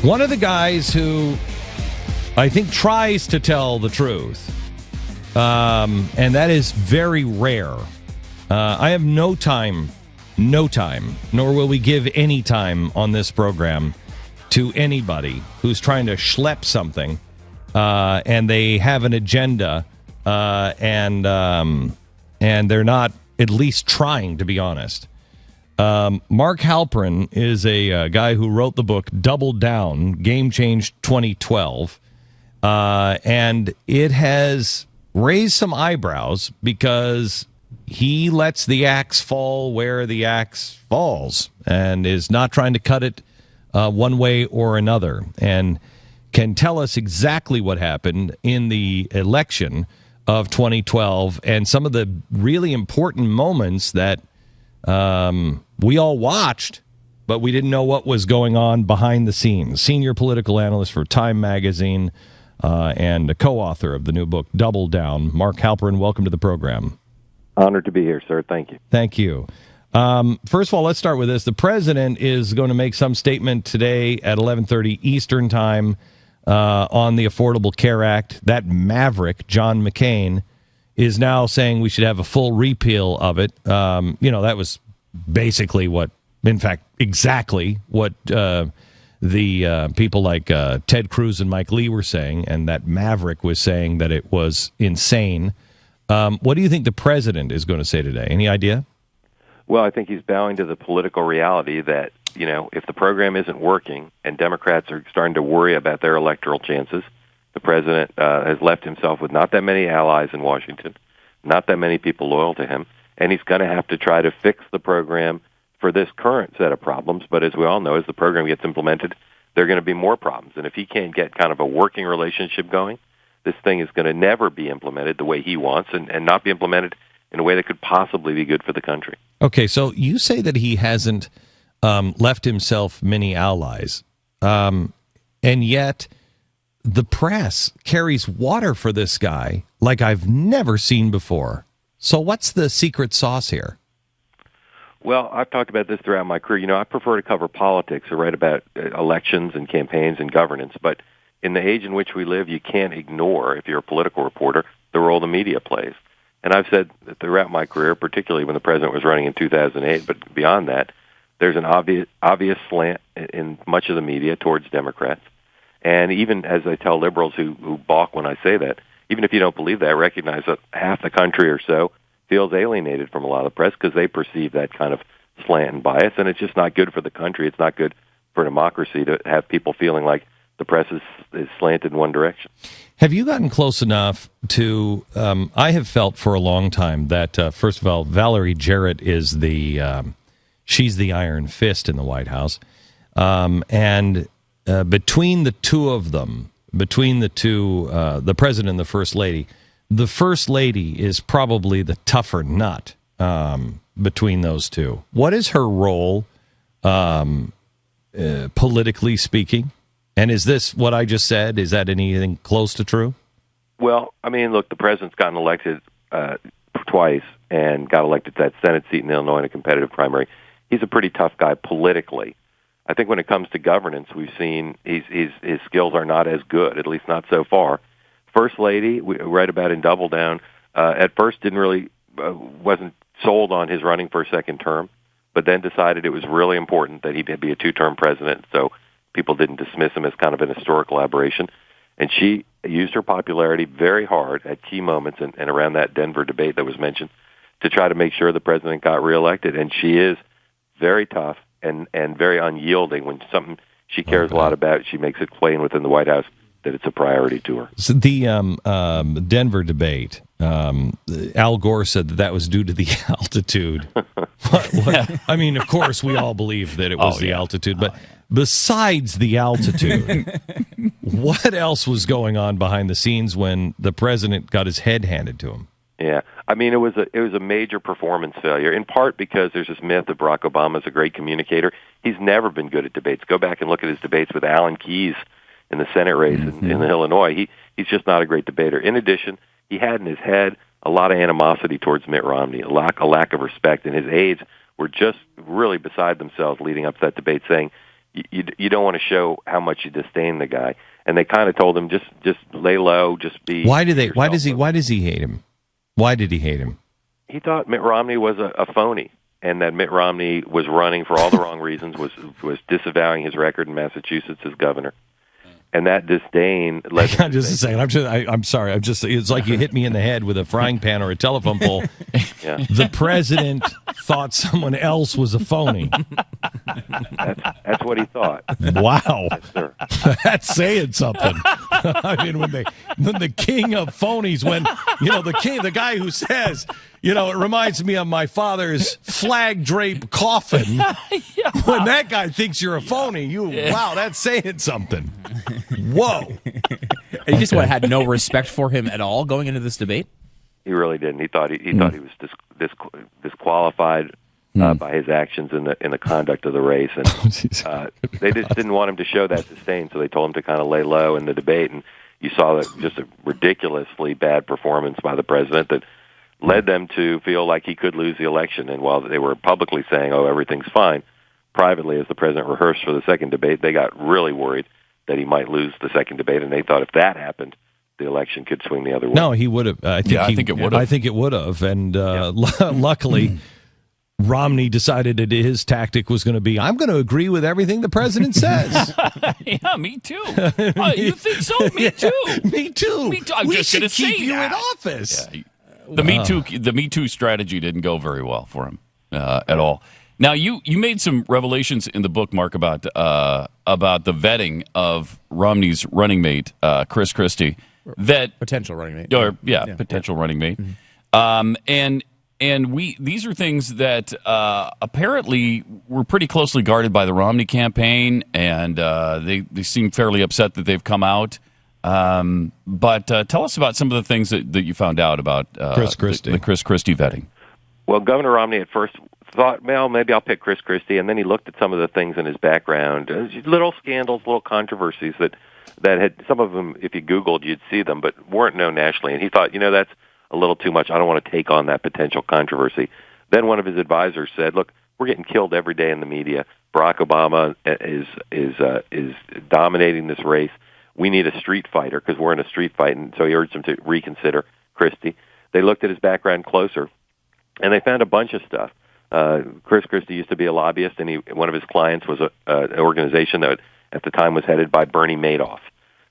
One of the guys who I think tries to tell the truth, and that is very rare. I have no time, nor will we give any time on this program to anybody who's trying to schlep something, and they have an agenda, and they're not at least trying, to be honest. Mark Halperin is a guy who wrote the book Double Down, Game Change 2012, and it has raised some eyebrows because he lets the axe fall where the axe falls and is not trying to cut it one way or another, and can tell us exactly what happened in the election of 2012 and some of the really important moments that we all watched, but we didn't know what was going on behind the scenes. Senior political analyst for Time Magazine and a co-author of the new book, Double Down. Mark Halperin, welcome to the program. Honored to be here, sir. Thank you. Thank you. First of all, let's start with this. The president is going to make some statement today at 11:30 Eastern Time on the Affordable Care Act. That maverick, John McCain, is now saying we should have a full repeal of it. That was basically exactly what the people like Ted Cruz and Mike Lee were saying, and that maverick was saying that it was insane. What do you think the president is going to say today? Any idea? Well, I think he's bowing to the political reality that, if the program isn't working and Democrats are starting to worry about their electoral chances, the president has left himself with not that many allies in Washington, not that many people loyal to him, and he's going to have to try to fix the program for this current set of problems. But as we all know, as the program gets implemented, there are going to be more problems. And if he can't get kind of a working relationship going, this thing is going to never be implemented the way he wants and not be implemented in a way that could possibly be good for the country. Okay, so you say that he hasn't left himself many allies, and yet the press carries water for this guy like I've never seen before. So what's the secret sauce here? Well, I've talked about this throughout my career. I prefer to cover politics or write about elections and campaigns and governance. But in the age in which we live, you can't ignore, if you're a political reporter, the role the media plays. And I've said that throughout my career, particularly when the president was running in 2008, but beyond that, there's an obvious slant in much of the media towards Democrats. And even as I tell liberals who balk when I say that, even if you don't believe that, I recognize that half the country or so feels alienated from a lot of the press because they perceive that kind of slant and bias, and it's just not good for the country. It's not good for democracy to have people feeling like the press is slanted in one direction. Have you gotten close enough to, I have felt for a long time that, first of all, Valerie Jarrett is she's the iron fist in the White House. And between the two of them, the president and the first lady is probably the tougher nut between those two. What is her role, politically speaking? And is this what I just said? Is that anything close to true? Well, I mean, look, the president's gotten elected twice and got elected to that Senate seat in Illinois in a competitive primary. He's a pretty tough guy politically. I think when it comes to governance, we've seen his skills are not as good, at least not so far. First Lady, we write about in Double Down, at first wasn't sold on his running for a second term, but then decided it was really important that he be a two-term president, so people didn't dismiss him as kind of an historical aberration. And she used her popularity very hard at key moments and around that Denver debate that was mentioned to try to make sure the president got reelected. And she is very tough and very unyielding. When something she cares a lot about, she makes it plain within the White House that it's a priority to her. So the Denver debate, Al Gore said that was due to the altitude. I mean, of course, we all believe that it was the altitude, but besides the altitude, what else was going on behind the scenes when the president got his head handed to him? Yeah, I mean, it was a major performance failure, in part because there's this myth of Barack Obama as a great communicator. He's never been good at debates. Go back and look at his debates with Alan Keyes in the Senate race in Illinois. He's just not a great debater. In addition, he had in his head a lot of animosity towards Mitt Romney, a lack of respect, and his aides were just really beside themselves leading up to that debate, saying, you don't want to show how much you disdain the guy. And they kind of told him, just lay low, just be. Why does he hate him? Why did he hate him? He thought Mitt Romney was a phony, and that Mitt Romney was running for all the wrong reasons, was disavowing his record in Massachusetts as governor. And that disdain led hang on just a second. I'm sorry. It's like you hit me in the head with a frying pan or a telephone pole. Yeah. The president thought someone else was a phony. That's what he thought. Wow. Yes, sir. That's saying something. I mean, when the king of phonies, the guy who says, it reminds me of my father's flag draped coffin. Yeah. When that guy thinks you're a phony, wow, that's saying something. Whoa. And you just had no respect for him at all going into this debate? He really didn't. He thought he was disqualified by his actions in the conduct of the race, and they just didn't want him to show that disdain, so they told him to kind of lay low in the debate. And you saw that just a ridiculously bad performance by the president that led them to feel like he could lose the election. And while they were publicly saying, "Oh, everything's fine," privately, as the president rehearsed for the second debate, they got really worried that he might lose the second debate, and they thought if that happened, the election could swing the other way. No, he would have. I think it would have. I think it would have. And luckily, Romney decided that his tactic was going to be, I'm going to agree with everything the president says. Yeah, me too. You think so? Me too. Me too. I'm just going to keep say you that. in office. Yeah, the Me Too strategy didn't go very well for him at all. Now, you made some revelations in the book, Mark, about the vetting of Romney's running mate, Chris Christie. That potential running mate. Potential running mate. Mm-hmm. And these are things that apparently were pretty closely guarded by the Romney campaign, and they seem fairly upset that they've come out. But tell us about some of the things that you found out about Chris Christie. The Chris Christie vetting. Well, Governor Romney at first thought, well, maybe I'll pick Chris Christie, and then he looked at some of the things in his background, little scandals, little controversies that had, some of them, if you Googled, you'd see them, but weren't known nationally. And he thought, that's a little too much. I don't want to take on that potential controversy. Then one of his advisors said, look, we're getting killed every day in the media. Barack Obama is dominating this race. We need a street fighter because we're in a street fight. And so he urged him to reconsider Christie. They looked at his background closer, and they found a bunch of stuff. Chris Christie used to be a lobbyist, and one of his clients was an organization that at the time was headed by Bernie Madoff.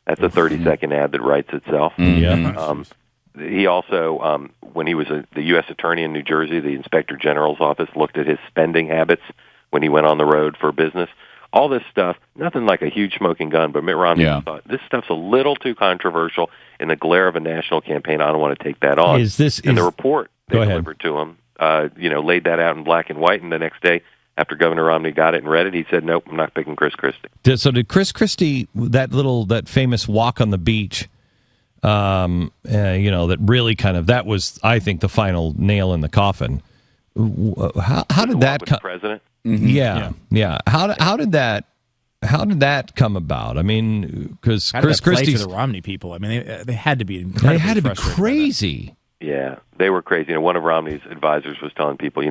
That's a 30-second ad that writes itself. Yeah. He also, when he was the U.S. Attorney in New Jersey, the Inspector General's office looked at his spending habits when he went on the road for business. All this stuff, nothing like a huge smoking gun, but Mitt Romney thought, this stuff's a little too controversial in the glare of a national campaign. I don't want to take that on. The report they delivered to him, laid that out in black and white, and the next day, after Governor Romney got it and read it, he said, nope, I'm not picking Chris Christie. So did Chris Christie, that famous walk on the beach, that really that was, I think, the final nail in the coffin. How did that come? President? Mm-hmm. Yeah. How did that come about? I mean, because Chris Christie's to the Romney people. I mean, they had to be incredibly They had to be frustrated crazy. Yeah, they were crazy. One of Romney's advisors was telling people,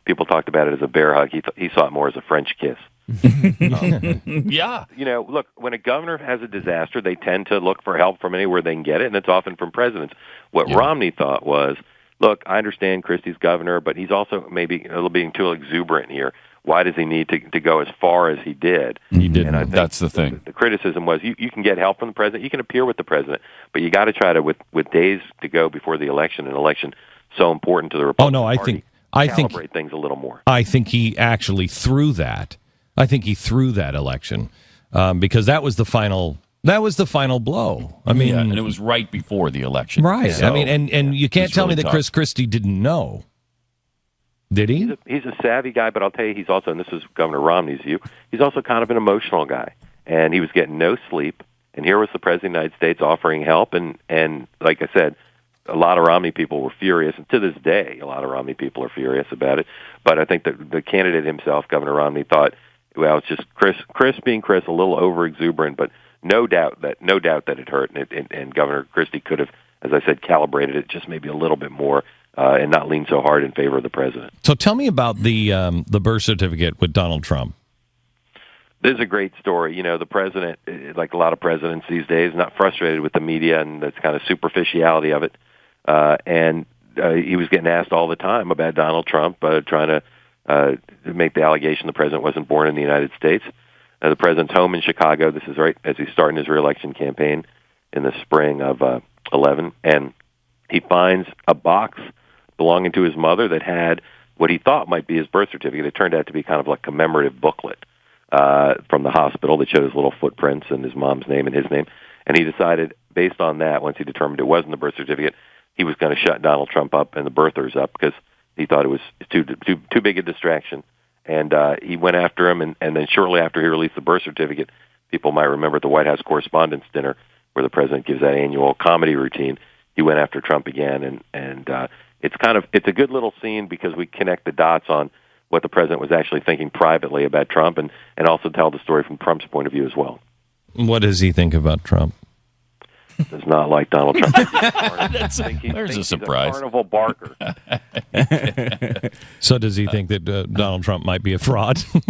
people talked about it as a bear hug. He saw it more as a French kiss. Yeah. Look, when a governor has a disaster, they tend to look for help from anywhere they can get it, and it's often from presidents. What Romney thought was, look, I understand Christie's governor, but he's also maybe a little being too exuberant here. Why does he need to go as far as he did? He didn't. And I think that's the thing. The criticism was you can get help from the president, you can appear with the president, but you got to try to, with days to go before the election, an election so important to the Republican Party, calibrate things a little more. I think he actually threw that. I think he threw that election because that was the final. That was the final blow. I mean, and it was right before the election. Right. So, I mean, and you can't tell me that Chris Christie didn't know. Did he? He's a savvy guy, but I'll tell you, he's also, and this is Governor Romney's view, he's also kind of an emotional guy. And he was getting no sleep. And here was the President of the United States offering help. And like I said, a lot of Romney people were furious. And to this day, a lot of Romney people are furious about it. But I think that the candidate himself, Governor Romney, thought, well, it's just Chris being Chris, a little over-exuberant, but no doubt that it hurt. And Governor Christie could have, as I said, calibrated it just maybe a little bit more and not lean so hard in favor of the president. So tell me about the birth certificate with Donald Trump. This is a great story. You know, the president, like a lot of presidents these days, not frustrated with the media and this kind of superficiality of it. And he was getting asked all the time about Donald Trump trying to make the allegation the president wasn't born in the United States. The president's home in Chicago. This is right as he's starting his reelection campaign in the spring of 11, and he finds a box belonging to his mother that had what he thought might be his birth certificate. It turned out to be kind of like a commemorative booklet from the hospital that showed his little footprints and his mom's name and his name. And he decided, based on that, once he determined it wasn't the birth certificate, he was going to shut Donald Trump up and the birthers up because he thought it was too big a distraction. And he went after him, and then shortly after he released the birth certificate, people might remember at the White House Correspondents' Dinner, where the president gives that annual comedy routine, he went after Trump again. And it's a good little scene because we connect the dots on what the president was actually thinking privately about Trump, and also tell the story from Trump's point of view as well. What does he think about Trump? Does not like Donald Trump. There's a surprise. He's a carnival barker. So does he think that Donald Trump might be a fraud? I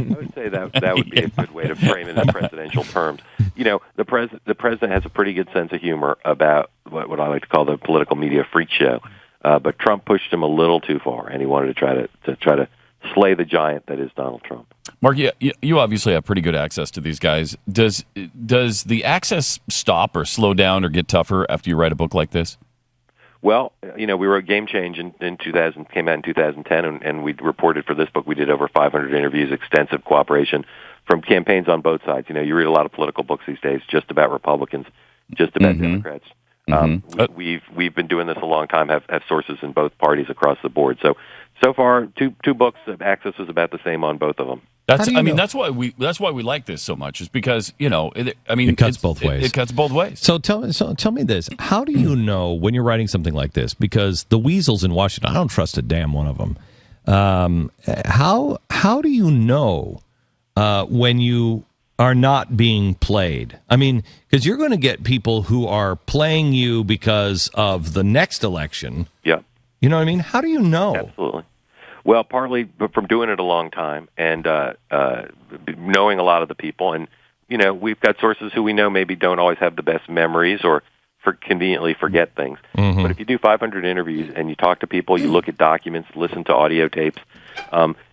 would say that would be a good way to frame it in presidential terms. You know, the president has a pretty good sense of humor about what I like to call the political media freak show. But Trump pushed him a little too far, and he wanted to try to slay the giant that is Donald Trump. Mark, you obviously have pretty good access to these guys. Does the access stop or slow down or get tougher after you write a book like this? Well, you know, we wrote Game Change in 2000, came out in 2010, and we reported for this book. We did over 500 interviews, extensive cooperation from campaigns on both sides. You know, you read a lot of political books these days, just about Republicans, just about Democrats. We've been doing this a long time. Have sources in both parties across the board. So far, two books of access is about the same on both of them. That's why we like this so much, is because it cuts both ways. It cuts both ways. So tell me this: how do you know when you're writing something like this? Because the weasels in Washington, I don't trust a damn one of them. How do you know when you are not being played? I mean, because you're going to get people who are playing you because of the next election. Yeah. You know what I mean? How do you know? Absolutely. Well, partly from doing it a long time and knowing a lot of the people. And, you know, we've got sources who we know maybe don't always have the best memories or conveniently forget things. Mm-hmm. But if you do 500 interviews and you talk to people, you look at documents, listen to audio tapes,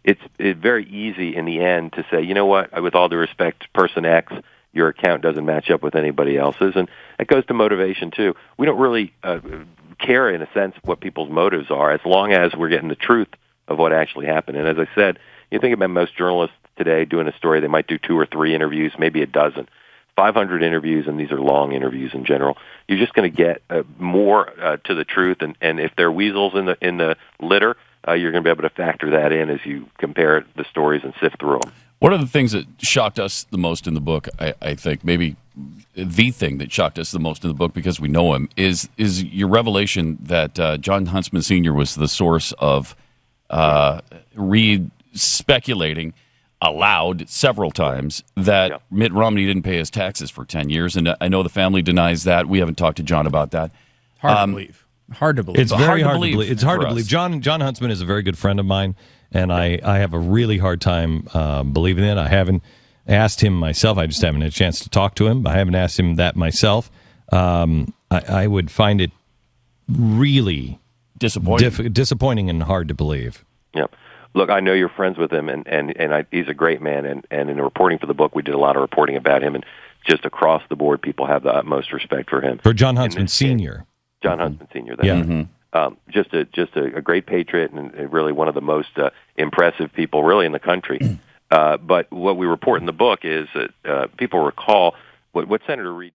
it's very easy in the end to say, you know what, with all due respect, person X, your account doesn't match up with anybody else's. And it goes to motivation, too. We don't really care, in a sense, what people's motives are, as long as we're getting the truth of what actually happened. And as I said, you think about most journalists today doing a story, they might do 2 or 3 interviews, maybe a dozen. 500 interviews, and these are long interviews in general. You're just going to get more to the truth, and if there are weasels in the litter, you're going to be able to factor that in as you compare the stories and sift through them. One of the things that shocked us the most in the book, I think, maybe the thing that shocked us the most in the book, because we know him, is your revelation that John Huntsman Sr. was the source of Reed speculating aloud several times that Mitt Romney didn't pay his taxes for 10 years, and I know the family denies that. We haven't talked to John about that. Hard to believe. Hard to believe. It's very hard to believe. It's hard to believe. John Huntsman is a very good friend of mine, and I have a really hard time believing it. I haven't asked him myself. I just haven't had a chance to talk to him. I haven't asked him that myself. I would find it really disappointing and hard to believe. Yeah. Look, I know you're friends with him, and he's a great man. And in the reporting for the book, we did a lot of reporting about him, and just across the board, people have the utmost respect for him. For John Huntsman Sr. John Huntsman Sr. Just a great patriot and really one of the most impressive people really in the country. But what we report in the book is that people recall what Senator Reed